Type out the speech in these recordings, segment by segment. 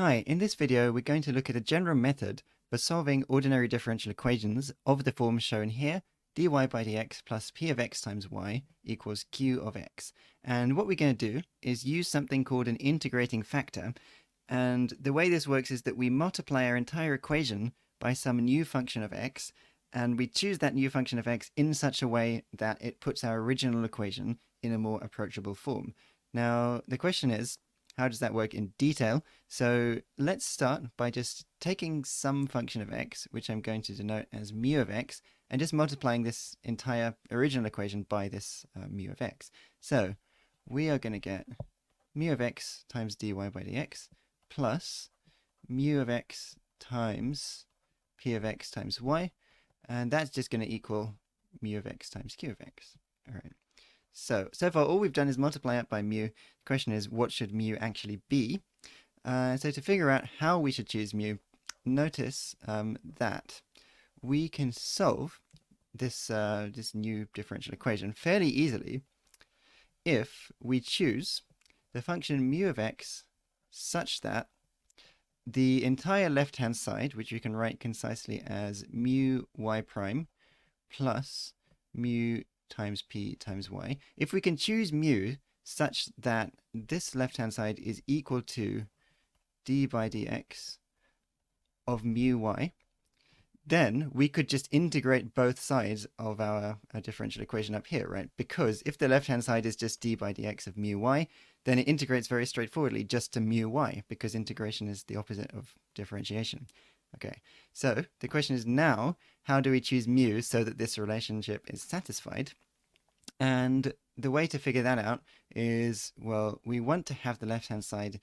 Hi, in this video we're going to look at a general method for solving ordinary differential equations of the form shown here, dy by dx plus p of x times y equals q of x. And what we're going to do is use something called an integrating factor, and the way this works is that we multiply our entire equation by some new function of x, and we choose that new function of x in such a way that it puts our original equation in a more approachable form. Now, the question is, how does that work in detail? So let's start by just taking some function of x, which I'm going to denote as mu of x, and just multiplying this entire original equation by this mu of x. So we are going to get mu of x times dy by dx plus mu of x times p of x times y, and that's just going to equal mu of x times q of x. All right. So far all we've done is multiply out by mu. The question is, what should mu actually be? So to figure out how we should choose mu, notice that we can solve this new differential equation fairly easily if we choose the function mu of x such that the entire left-hand side, which we can write concisely as mu y prime plus mu times p times y, if we can choose mu such that this left-hand side is equal to d by dx of mu y, then we could just integrate both sides of our differential equation up here, right? Because if the left-hand side is just d by dx of mu y, then it integrates very straightforwardly just to mu y, because integration is the opposite of differentiation. Okay, so the question is now, how do we choose mu so that this relationship is satisfied? And the way to figure that out is, well, we want to have the left-hand side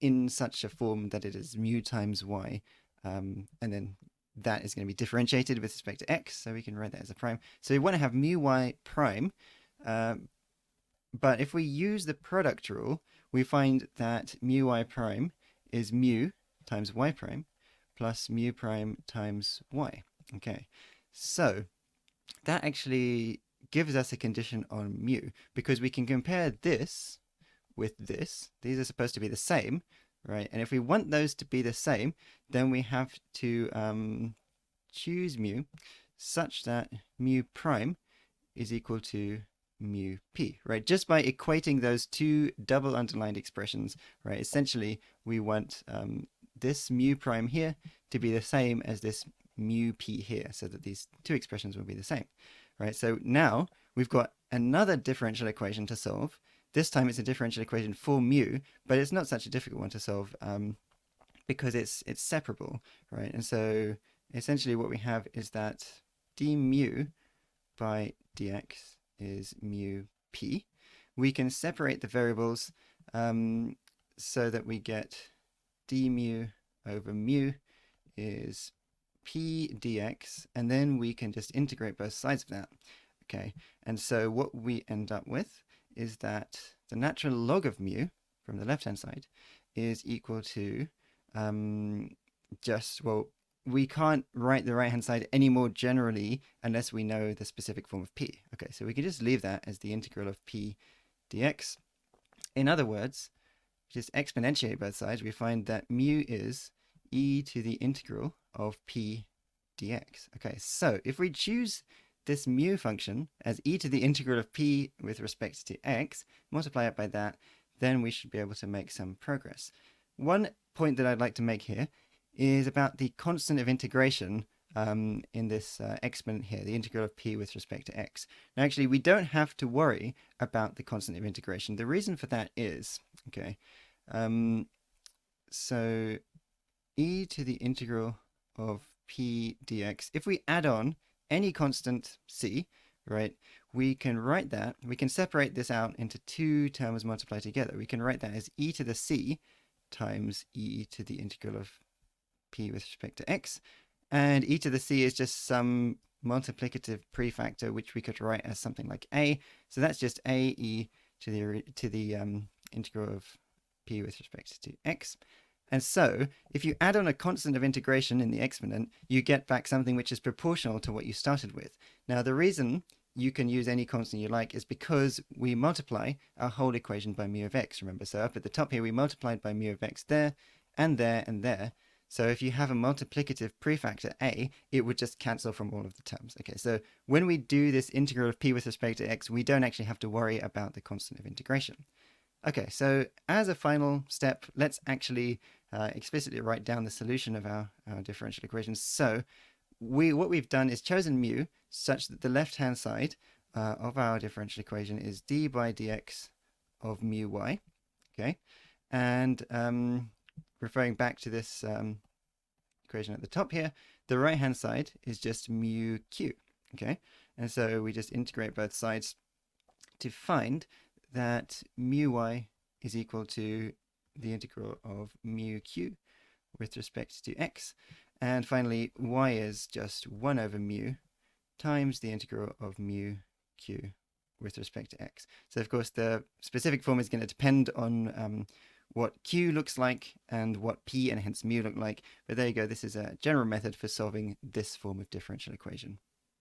in such a form that it is mu times y, and then that is going to be differentiated with respect to x, so we can write that as a prime. So we want to have mu y prime, but if we use the product rule, we find that mu y prime is mu times y prime plus mu prime times y. Okay, so that actually gives us a condition on mu, because we can compare this with this. These are supposed to be the same, right? And if we want those to be the same, then we have to choose mu such that mu prime is equal to mu p, right? Just by equating those two double underlined expressions, right? Essentially, we want this mu prime here to be the same as this mu p here, so that these two expressions will be the same, right? So now we've got another differential equation to solve. This time it's a differential equation for mu, but it's not such a difficult one to solve because it's separable, right? And so essentially what we have is that d mu by dx is mu p. We can separate the variables so that we get d mu over mu is p dx, and then we can just integrate both sides of that. Okay, and so what we end up with is that the natural log of mu from the left-hand side is equal to well, we can't write the right-hand side any more generally unless we know the specific form of p. Okay, so we can just leave that as the integral of p dx. In other words, just exponentiate both sides, we find that mu is e to the integral of p dx. Okay, so if we choose this mu function as e to the integral of p with respect to x, multiply it by that, then we should be able to make some progress. One point that I'd like to make here is about the constant of integration in this exponent here, the integral of p with respect to x. Now actually we don't have to worry about the constant of integration. The reason for that is, okay, so e to the integral of p dx, if we add on any constant c, right, we can write that, we can separate this out into two terms multiplied together. We can write that as e to the c times e to the integral of p with respect to x, and e to the c is just some multiplicative prefactor which we could write as something like a, so that's just a e to the integral of p with respect to x. And so if you add on a constant of integration in the exponent, you get back something which is proportional to what you started with. Now, the reason you can use any constant you like is because we multiply our whole equation by mu of x, remember? So up at the top here, we multiplied by mu of x there, and there and there. So if you have a multiplicative prefactor a, it would just cancel from all of the terms. Okay, so when we do this integral of p with respect to x, we don't actually have to worry about the constant of integration. Okay, so as a final step, let's actually explicitly write down the solution of our differential equations. So what we've done is chosen mu such that the left-hand side of our differential equation is d by dx of mu y. Okay, and referring back to this equation at the top here, the right-hand side is just mu q. Okay, and so we just integrate both sides to find that mu y is equal to the integral of mu q with respect to x. And finally, y is just 1 over mu times the integral of mu q with respect to x. So, of course, the specific form is going to depend on what q looks like and what p and hence mu look like. But there you go. This is a general method for solving this form of differential equation.